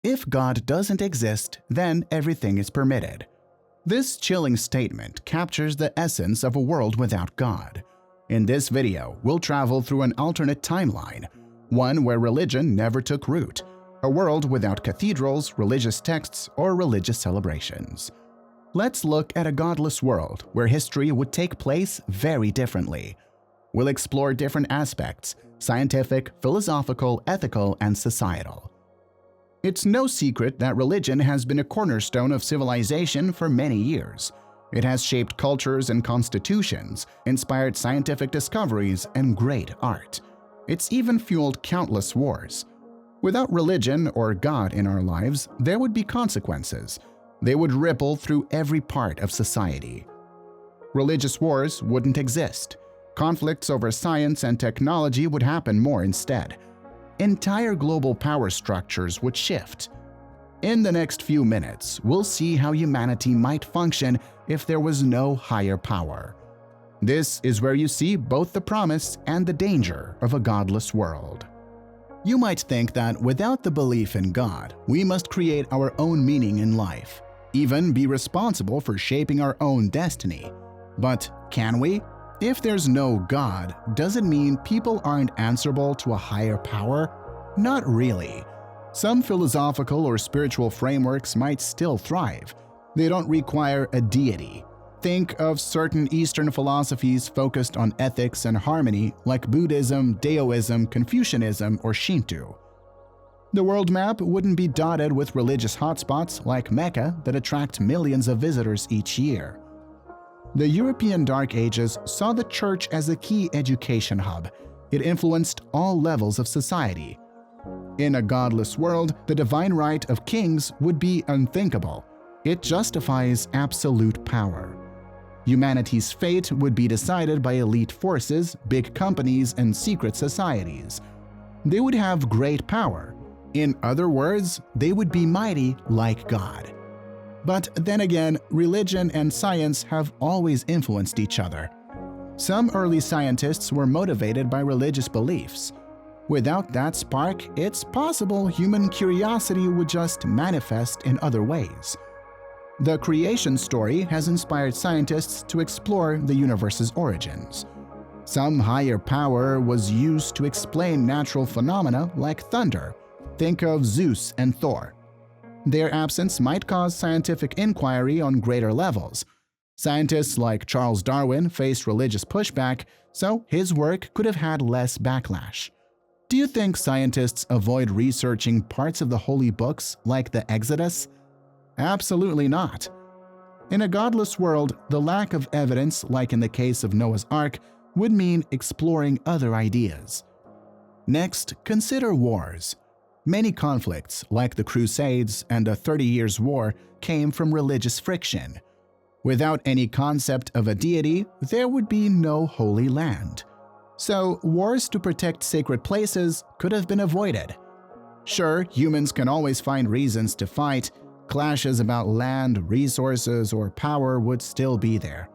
If God doesn't exist, then everything is permitted. This chilling statement captures the essence of a world without God. In this video, we'll travel through an alternate timeline, one where religion never took root, a world without cathedrals, religious texts, or religious celebrations. Let's look at a godless world where history would take place very differently. We'll explore different aspects: scientific, philosophical, ethical, and societal. It's no secret that religion has been a cornerstone of civilization for many years. It has shaped cultures and constitutions, inspired scientific discoveries, and great art. It's even fueled countless wars. Without religion or God in our lives, there would be consequences. They would ripple through every part of society. Religious wars wouldn't exist. Conflicts over science and technology would happen more instead. Entire global power structures would shift. In the next few minutes, we'll see how humanity might function if there was no higher power. This is where you see both the promise and the danger of a godless world. You might think that without the belief in God, we must create our own meaning in life, even be responsible for shaping our own destiny. But can we? If there's no God, does it mean people aren't answerable to a higher power? Not really. Some philosophical or spiritual frameworks might still thrive. They don't require a deity. Think of certain Eastern philosophies focused on ethics and harmony, like Buddhism, Taoism, Confucianism, or Shinto. The world map wouldn't be dotted with religious hotspots like Mecca that attract millions of visitors each year. The European Dark Ages saw the church as a key education hub. It influenced all levels of society. In a godless world, the divine right of kings would be unthinkable. It justifies absolute power. Humanity's fate would be decided by elite forces, big companies, and secret societies. They would have great power. In other words, they would be mighty like God. But then again, religion and science have always influenced each other. Some early scientists were motivated by religious beliefs. Without that spark, it's possible human curiosity would just manifest in other ways. The creation story has inspired scientists to explore the universe's origins. Some higher power was used to explain natural phenomena like thunder. Think of Zeus and Thor. Their absence might cause scientific inquiry on greater levels. Scientists like Charles Darwin faced religious pushback, so his work could have had less backlash. Do you think scientists avoid researching parts of the holy books like the Exodus? Absolutely not. In a godless world, the lack of evidence, like in the case of Noah's Ark, would mean exploring other ideas. Next, consider wars. Many conflicts, like the Crusades and the 30 Years' War, came from religious friction. Without any concept of a deity, there would be no holy land. So, wars to protect sacred places could have been avoided. Sure, humans can always find reasons to fight. Clashes about land, resources, or power would still be there.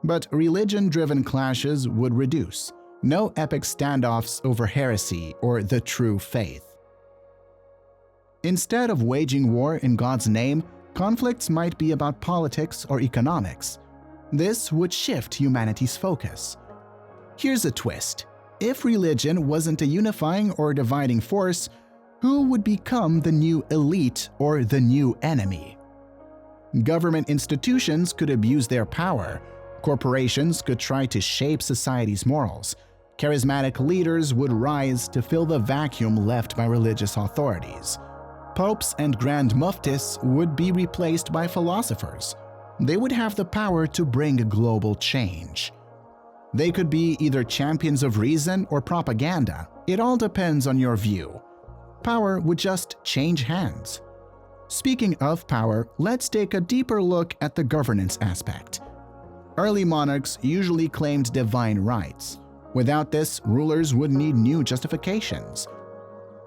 But religion-driven clashes would reduce. No epic standoffs over heresy or the true faith. Instead of waging war in God's name, conflicts might be about politics or economics. This would shift humanity's focus. Here's a twist. If religion wasn't a unifying or dividing force, who would become the new elite or the new enemy? Government institutions could abuse their power. Corporations could try to shape society's morals. Charismatic leaders would rise to fill the vacuum left by religious authorities. Popes and Grand Muftis would be replaced by philosophers. They would have the power to bring global change. They could be either champions of reason or propaganda. It all depends on your view. Power would just change hands. Speaking of power, let's take a deeper look at the governance aspect. Early monarchs usually claimed divine rights. Without this, rulers would need new justifications.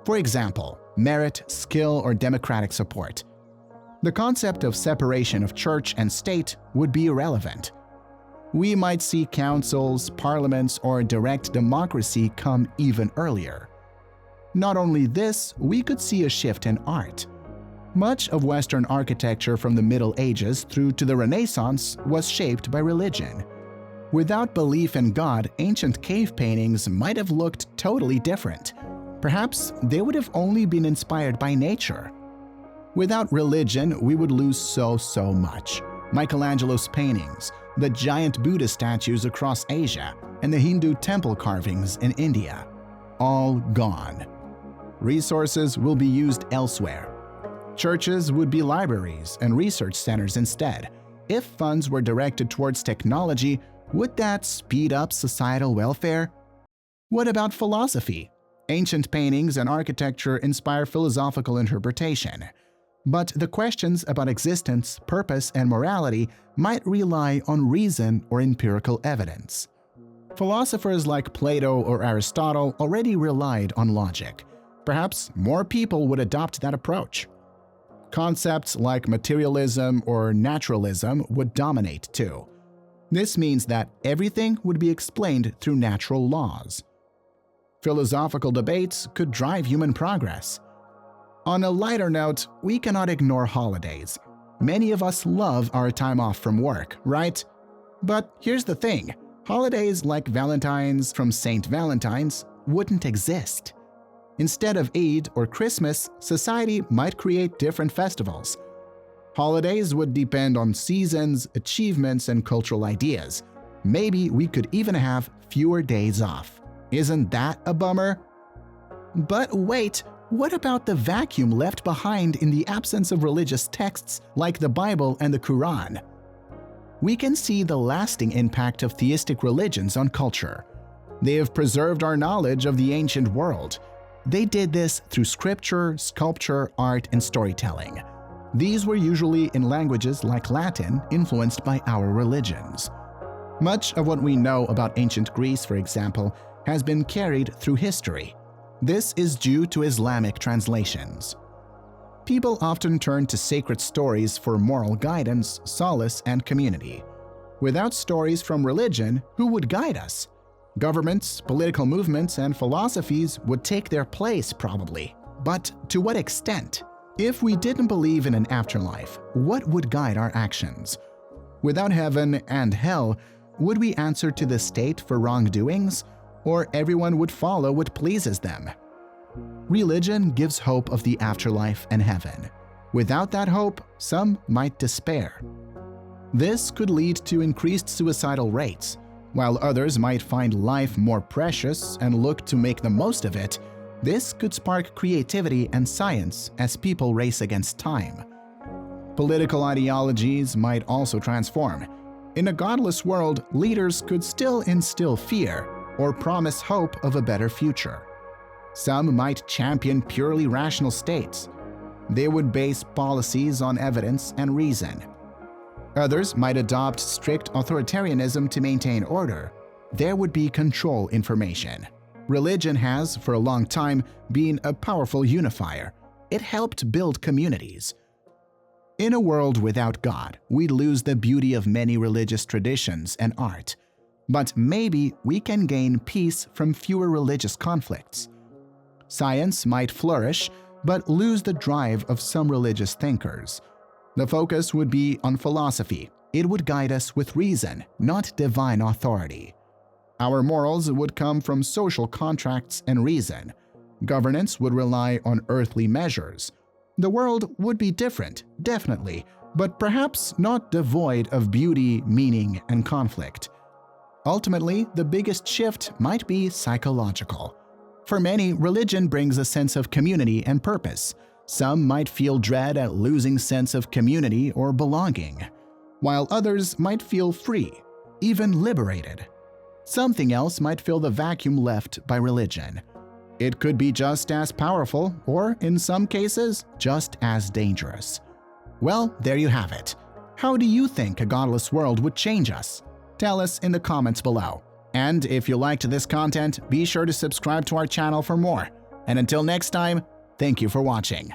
For example, merit, skill, or democratic support. The concept of separation of church and state would be irrelevant. We might see councils, parliaments, or direct democracy come even earlier. Not only this, we could see a shift in art. Much of Western architecture from the Middle Ages through to the Renaissance was shaped by religion. Without belief in God, ancient cave paintings might have looked totally different. Perhaps they would have only been inspired by nature. Without religion, we would lose so much. Michelangelo's paintings, the giant Buddha statues across Asia, and the Hindu temple carvings in India. All gone. Resources will be used elsewhere. Churches would be libraries and research centers instead. If funds were directed towards technology, would that speed up societal welfare? What about philosophy? Ancient paintings and architecture inspire philosophical interpretation. But the questions about existence, purpose, and morality might rely on reason or empirical evidence. Philosophers like Plato or Aristotle already relied on logic. Perhaps more people would adopt that approach. Concepts like materialism or naturalism would dominate too. This means that everything would be explained through natural laws. Philosophical debates could drive human progress. On a lighter note, we cannot ignore holidays. Many of us love our time off from work, right? But here's the thing, holidays like Valentine's from Saint Valentine's wouldn't exist. Instead of Eid or Christmas, society might create different festivals. Holidays would depend on seasons, achievements, and cultural ideas. Maybe we could even have fewer days off. Isn't that a bummer? But wait, what about the vacuum left behind in the absence of religious texts like the Bible and the Quran? We can see the lasting impact of theistic religions on culture. They have preserved our knowledge of the ancient world. They did this through scripture, sculpture, art, and storytelling. These were usually in languages like Latin, influenced by our religions. Much of what we know about ancient Greece, for example, has been carried through history. This is due to Islamic translations. People often turn to sacred stories for moral guidance, solace, and community. Without stories from religion, who would guide us? Governments, political movements, and philosophies would take their place probably. But to what extent? If we didn't believe in an afterlife, what would guide our actions? Without heaven and hell, would we answer to the state for wrongdoings? Or everyone would follow what pleases them? Religion gives hope of the afterlife and heaven. Without that hope, some might despair. This could lead to increased suicidal rates. While others might find life more precious and look to make the most of it, this could spark creativity and science as people race against time. Political ideologies might also transform. In a godless world, leaders could still instill fear or promise hope of a better future. Some might champion purely rational states. They would base policies on evidence and reason. Others might adopt strict authoritarianism to maintain order. There would be control information. Religion has, for a long time, been a powerful unifier. It helped build communities. In a world without God, we'd lose the beauty of many religious traditions and art. But maybe we can gain peace from fewer religious conflicts. Science might flourish, but lose the drive of some religious thinkers. The focus would be on philosophy. It would guide us with reason, not divine authority. Our morals would come from social contracts and reason. Governance would rely on earthly measures. The world would be different, definitely, but perhaps not devoid of beauty, meaning, and conflict. Ultimately, the biggest shift might be psychological. For many, religion brings a sense of community and purpose. Some might feel dread at losing sense of community or belonging, while others might feel free, even liberated. Something else might fill the vacuum left by religion. It could be just as powerful, or in some cases, just as dangerous. Well, there you have it. How do you think a godless world would change us? Tell us in the comments below. And if you liked this content, be sure to subscribe to our channel for more. And until next time, thank you for watching.